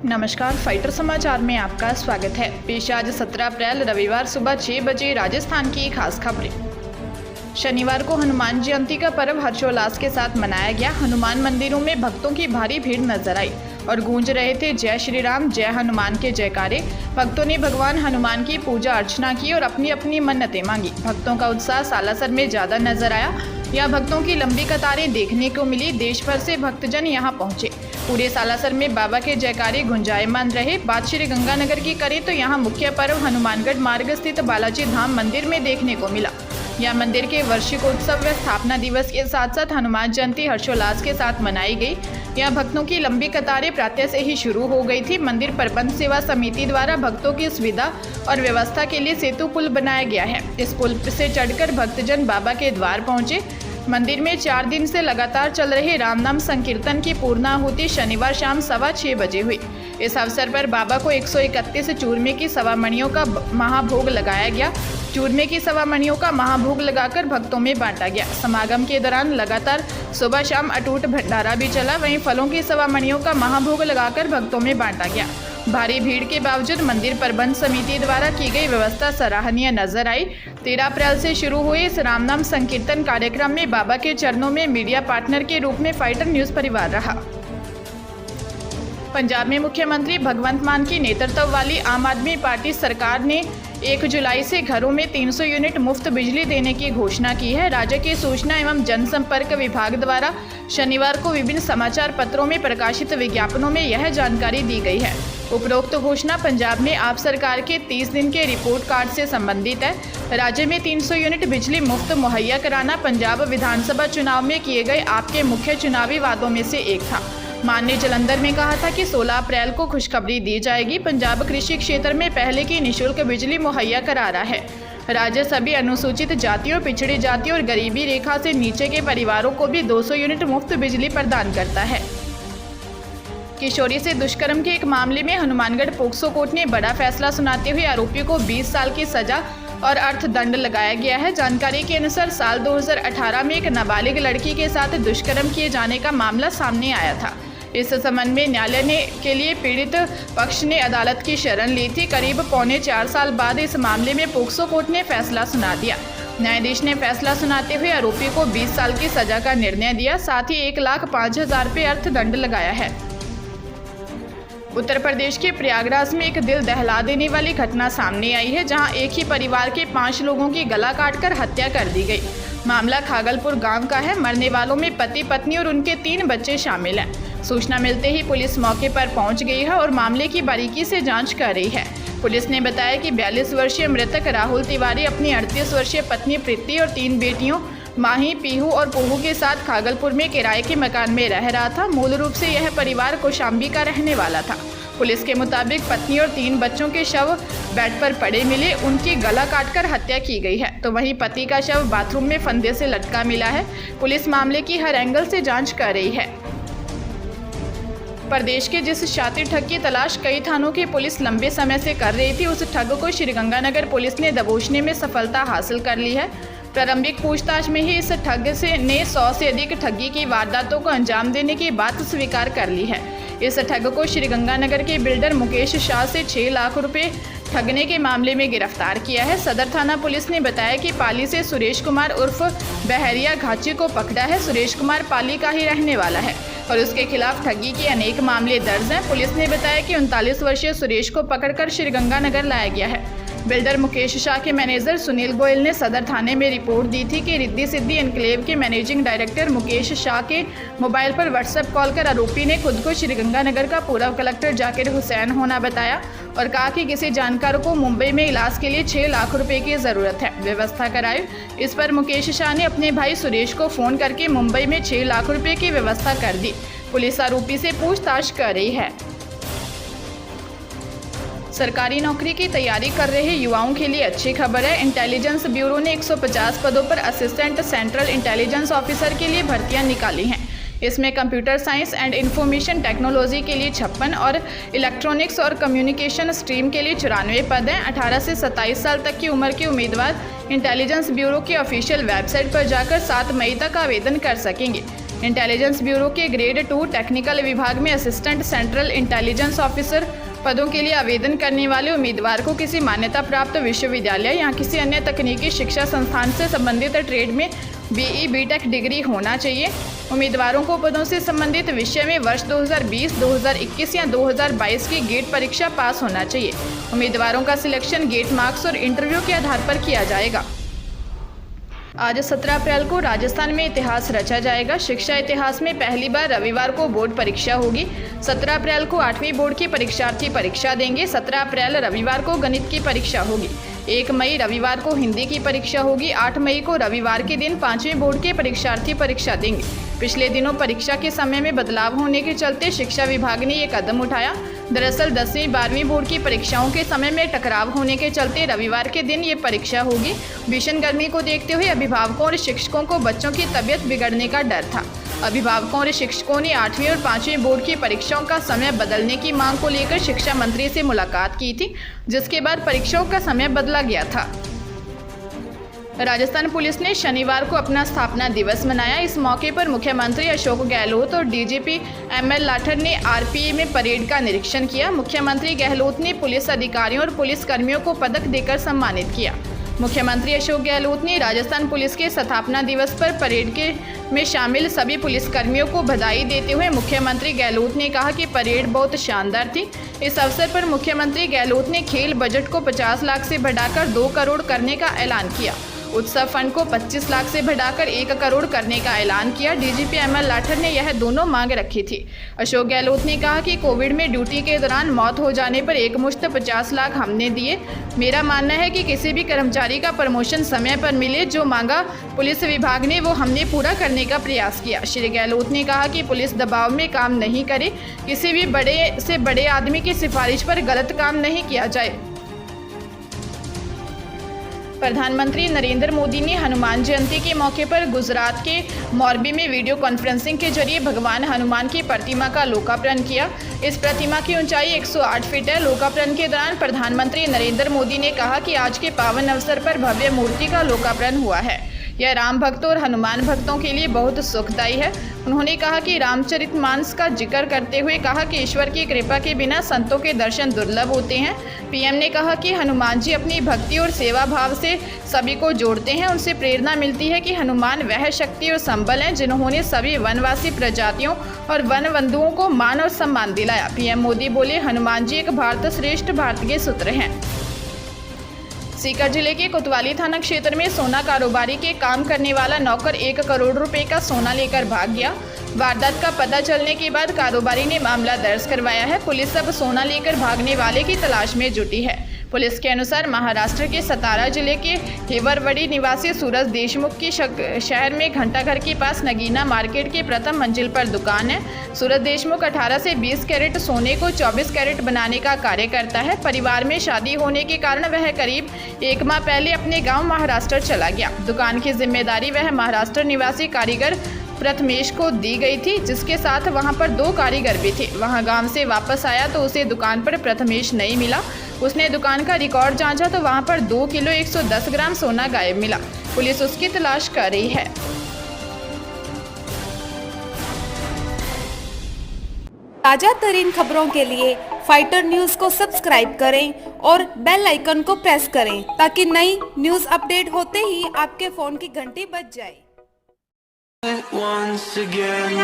नमस्कार, फाइटर समाचार में आपका स्वागत है। पेश आज 17 अप्रैल रविवार सुबह 6 बजे राजस्थान की खास खबरें। शनिवार को हनुमान जयंती का पर्व हर्षोल्लास के साथ मनाया गया। हनुमान मंदिरों में भक्तों की भारी भीड़ नजर आई और गूंज रहे थे जय श्री राम, जय हनुमान के जयकारे। भक्तों ने भगवान हनुमान की पूजा अर्चना की और अपनी अपनी मन्नतें मांगी। भक्तों का उत्साह सालासर में ज्यादा नजर आया। यहाँ भक्तों की लंबी कतारें देखने को मिली। देश भर से भक्तजन यहाँ पहुंचे। पूरे सालासर में बाबा के जयकारे गुंजायमान रहे। बात श्री गंगानगर की करें तो यहाँ मुख्य पर्व हनुमानगढ़ मार्ग स्थित बालाजी धाम मंदिर में देखने को मिला। यह मंदिर के वार्षिकोत्सव व स्थापना दिवस के साथ साथ हनुमान जयंती हर्षोल्लास के साथ मनाई गई। यहाँ भक्तों की लंबी कतारें प्रातः से ही शुरू हो गई थी। मंदिर प्रबंध सेवा समिति द्वारा भक्तों की सुविधा और व्यवस्था के लिए सेतु पुल बनाया गया है। इस पुल से चढ़कर भक्तजन बाबा के द्वार पहुंचे। मंदिर में 4 दिन से लगातार चल रहे राम नाम संकीर्तन की पूर्णाहुति शनिवार शाम 6:15 बजे हुई। इस अवसर पर बाबा को 131 चूरमे की सवामणियों का महाभोग लगाया गया। चूरमे की सवामणियों का महाभोग लगाकर भक्तों में बांटा गया। समागम के दौरान लगातार सुबह शाम अटूट भंडारा भी चला। वहीं फलों की सवामणियों का महाभोग लगाकर भक्तों में बांटा गया। भारी भीड़ के बावजूद मंदिर प्रबंध समिति द्वारा की गई व्यवस्था सराहनीय नजर आई। 13 अप्रैल से शुरू हुए इस रामनाम संकीर्तन कार्यक्रम में बाबा के चरणों में मीडिया पार्टनर के रूप में फाइटर न्यूज परिवार रहा। पंजाब में मुख्यमंत्री भगवंत मान की नेतृत्व वाली आम आदमी पार्टी सरकार ने 1 जुलाई से घरों में 300 यूनिट मुफ्त बिजली देने की घोषणा की है। राज्य के सूचना एवं जनसंपर्क विभाग द्वारा शनिवार को विभिन्न समाचार पत्रों में प्रकाशित विज्ञापनों में यह जानकारी दी गई है। उपरोक्त घोषणा पंजाब में आप सरकार के 30 दिन के रिपोर्ट कार्ड से संबंधित है। राज्य में 300 यूनिट बिजली मुफ्त मुहैया कराना पंजाब विधानसभा चुनाव में किए गए आपके मुख्य चुनावी वादों में से एक था। मान ने जालंधर में कहा था कि 16 अप्रैल को खुशखबरी दी जाएगी। पंजाब कृषि क्षेत्र में पहले की निःशुल्क बिजली मुहैया करा रहा है। राज्य सभी अनुसूचित जातियों, पिछड़ी जातियों और गरीबी रेखा से नीचे के परिवारों को भी 200 यूनिट मुफ्त बिजली प्रदान करता है। किशोरी से दुष्कर्म के एक मामले में हनुमानगढ़ पोक्सो कोर्ट ने बड़ा फैसला सुनाते हुए आरोपी को 20 साल की सजा और अर्थदंड लगाया गया है। जानकारी के अनुसार साल 2018 में एक नाबालिग लड़की के साथ दुष्कर्म किए जाने का मामला सामने आया था। इस संबंध में न्यायालय के लिए पीड़ित पक्ष ने अदालत की शरण ली थी। करीब 3.25 साल बाद इस मामले में पोक्सो कोर्ट ने फैसला सुना दिया। न्यायाधीश ने फैसला सुनाते हुए आरोपी को 20 साल की सजा का निर्णय दिया। साथ ही 1,05,000 रुपये अर्थदंड लगाया है। उत्तर प्रदेश के प्रयागराज में एक दिल दहला देने वाली घटना सामने आई है, जहां एक ही परिवार के 5 लोगों की गला काटकर हत्या कर दी गई। मामला खागलपुर गांव का है। मरने वालों में पति, पत्नी और उनके 3 बच्चे शामिल हैं। सूचना मिलते ही पुलिस मौके पर पहुंच गई है और मामले की बारीकी से जांच कर रही है। पुलिस ने बताया कि 42 वर्षीय मृतक राहुल तिवारी अपनी 38 वर्षीय पत्नी प्रीति और 3 बेटियों माही, पीहू और पोहू के साथ खागलपुर में किराए के मकान में रह रहा था। मूल रूप से यह परिवार कौशाम्बी का रहने वाला था। पुलिस के मुताबिक पत्नी और 3 बच्चों के शव बेड पर पड़े मिले। उनकी गला काटकर हत्या की गई है, तो वहीं पति का शव बाथरूम में फंदे से लटका मिला है। पुलिस मामले की हर एंगल से जांच कर रही है। प्रदेश के जिस शातिर ठग की तलाश कई थानों की पुलिस लंबे समय से कर रही थी, उस ठग को श्रीगंगानगर पुलिस ने दबोचने में सफलता हासिल कर ली है। प्रारंभिक पूछताछ में ही इस ठग ने 100 से अधिक ठगी की वारदातों को अंजाम देने की बात स्वीकार कर ली है। इस ठग को श्रीगंगानगर के बिल्डर मुकेश शाह से 6 लाख रुपए ठगने के मामले में गिरफ्तार किया है। सदर थाना पुलिस ने बताया कि पाली से सुरेश कुमार उर्फ बहरिया घाची को पकड़ा है। सुरेश कुमार पाली का ही रहने वाला है और उसके खिलाफ ठगी के अनेक मामले दर्ज हैं। पुलिस ने बताया कि 39 वर्षीय सुरेश को पकड़कर श्रीगंगानगर लाया गया है। बिल्डर मुकेश शाह के मैनेजर सुनील गोयल ने सदर थाने में रिपोर्ट दी थी कि रिद्धि सिद्धि एनक्लेव के मैनेजिंग डायरेक्टर मुकेश शाह के मोबाइल पर व्हाट्सएप कॉल कर आरोपी ने खुद को श्रीगंगानगर का पूर्व कलेक्टर जाकिर हुसैन होना बताया और कहा कि किसी जानकार को मुंबई में इलाज के लिए 6 लाख रुपए की जरूरत है, व्यवस्था कराई। इस पर मुकेश शाह ने अपने भाई सुरेश को फोन करके मुंबई में 6 लाख रुपए की व्यवस्था कर दी। पुलिस आरोपी से पूछताछ कर रही है। सरकारी नौकरी की तैयारी कर रहे युवाओं के लिए अच्छी खबर है। इंटेलिजेंस ब्यूरो ने 150 पदों पर असिस्टेंट सेंट्रल इंटेलिजेंस ऑफिसर के लिए भर्तियां निकाली हैं। इसमें computer science and information technology के लिए 56 और इलेक्ट्रॉनिक्स और कम्युनिकेशन स्ट्रीम के लिए 94 पद हैं। 18 से 27 साल तक की उम्र के उम्मीदवार इंटेलिजेंस ब्यूरो की ऑफिशियल वेबसाइट पर जाकर 7 मई तक आवेदन कर सकेंगे। इंटेलिजेंस ब्यूरो के ग्रेड 2 टेक्निकल विभाग में असिस्टेंट सेंट्रल इंटेलिजेंस ऑफिसर पदों के लिए आवेदन करने वाले उम्मीदवार को किसी मान्यता प्राप्त विश्वविद्यालय या किसी अन्य तकनीकी शिक्षा संस्थान से संबंधित ट्रेड में BE BTech डिग्री होना चाहिए। उम्मीदवारों को पदों से संबंधित विषय में वर्ष 2020, 2021 या 2022 की गेट परीक्षा पास होना चाहिए। उम्मीदवारों का सिलेक्शन गेट मार्क्स और इंटरव्यू के आधार पर किया जाएगा। आज 17 अप्रैल को राजस्थान में इतिहास रचा जाएगा। शिक्षा इतिहास में पहली बार रविवार को बोर्ड परीक्षा होगी। 17 अप्रैल को 8वीं बोर्ड के परीक्षार्थी परीक्षा देंगे। 17 अप्रैल रविवार को गणित की परीक्षा होगी। 1 मई रविवार को हिंदी की परीक्षा होगी। 8 मई को रविवार के दिन 5वीं बोर्ड के परीक्षार्थी परीक्षा देंगे। पिछले दिनों परीक्षा के समय में बदलाव होने के चलते शिक्षा विभाग ने ये कदम उठाया। दरअसल 10वीं 12वीं बोर्ड की परीक्षाओं के समय में टकराव होने के चलते रविवार के दिन ये परीक्षा होगी। भीषण गर्मी को देखते हुए अभिभावकों और शिक्षकों को बच्चों की तबीयत बिगड़ने का डर था। अभिभावकों और शिक्षकों ने 8वीं और 5वीं बोर्ड की परीक्षाओं का समय बदलने की मांग को लेकर शिक्षा मंत्री से मुलाकात की थी, जिसके बाद परीक्षाओं का समय बदला गया था। राजस्थान पुलिस ने शनिवार को अपना स्थापना दिवस मनाया। इस मौके पर मुख्यमंत्री अशोक गहलोत और DGP ML लाठर ने RPA में परेड का निरीक्षण किया। मुख्यमंत्री गहलोत ने पुलिस अधिकारियों और पुलिस कर्मियों को पदक देकर सम्मानित किया। मुख्यमंत्री अशोक गहलोत ने राजस्थान पुलिस के स्थापना दिवस पर परेड में शामिल सभी पुलिसकर्मियों को बधाई देते हुए मुख्यमंत्री गहलोत ने कहा कि परेड बहुत शानदार थी। इस अवसर पर मुख्यमंत्री गहलोत ने खेल बजट को 50 लाख से बढ़ाकर 2 करोड़ करने का ऐलान किया। उत्सव फंड को 25 लाख से बढ़ाकर 1 करोड़ करने का ऐलान किया। DGP ML लाठर ने यह दोनों मांग रखी थी। अशोक गहलोत ने कहा कि कोविड में ड्यूटी के दौरान मौत हो जाने पर एकमुश्त 50 लाख हमने दिए। मेरा मानना है कि किसी भी कर्मचारी का प्रमोशन समय पर मिले। जो मांगा पुलिस विभाग ने वो हमने पूरा करने का प्रयास किया। श्री गहलोत ने कहा कि पुलिस दबाव में काम नहीं करे, किसी भी बड़े से बड़े आदमी की सिफारिश पर गलत काम नहीं किया जाए। प्रधानमंत्री नरेंद्र मोदी ने हनुमान जयंती के मौके पर गुजरात के मोरबी में वीडियो कॉन्फ्रेंसिंग के जरिए भगवान हनुमान की प्रतिमा का लोकार्पण किया। इस प्रतिमा की ऊंचाई 108 फीट है। लोकार्पण के दौरान प्रधानमंत्री नरेंद्र मोदी ने कहा कि आज के पावन अवसर पर भव्य मूर्ति का लोकार्पण हुआ है। यह राम भक्तों और हनुमान भक्तों के लिए बहुत सुखदायी है। उन्होंने कहा कि रामचरितमानस का जिक्र करते हुए कहा कि ईश्वर की कृपा के बिना संतों के दर्शन दुर्लभ होते हैं। PM ने कहा कि हनुमान जी अपनी भक्ति और सेवा भाव से सभी को जोड़ते हैं। उनसे प्रेरणा मिलती है कि हनुमान वह शक्ति और संबल हैं जिन्होंने सभी वनवासी प्रजातियों और वन बंधुओं को मान और सम्मान दिलाया। PM मोदी बोले, हनुमान जी एक भारत श्रेष्ठ भारत के सूत्र हैं। सीकर जिले के कोतवाली थाना क्षेत्र में सोना कारोबारी के काम करने वाला नौकर 1 करोड़ रुपए का सोना लेकर भाग गया। वारदात का पता चलने के बाद कारोबारी ने मामला दर्ज करवाया है। पुलिस अब सोना लेकर भागने वाले की तलाश में जुटी है। पुलिस के अनुसार महाराष्ट्र के सतारा जिले के हेवरवड़ी निवासी सूरज देशमुख की शहर में घंटाघर के पास नगीना मार्केट के प्रथम मंजिल पर दुकान है। सूरज देशमुख 18 से 20 कैरेट सोने को 24 कैरेट बनाने का कार्य करता है। परिवार में शादी होने के कारण वह करीब 1 माह पहले अपने गाँव महाराष्ट्र चला गया। दुकान की जिम्मेदारी वह महाराष्ट्र निवासी कारीगर प्रथमेश को दी गई थी, जिसके साथ वहां पर 2 कारीगर भी थे। वहां गांव से वापस आया तो उसे दुकान पर प्रथमेश नहीं मिला। उसने दुकान का रिकॉर्ड जांचा तो वहां पर 2 किलो 110 ग्राम सोना गायब मिला। पुलिस उसकी तलाश कर रही है। ताजा तरीन खबरों के लिए फाइटर न्यूज को सब्सक्राइब करें और बेल आइकन को प्रेस करें ताकि नई न्यूज अपडेट होते ही आपके फोन की घंटी बज जाए। Once again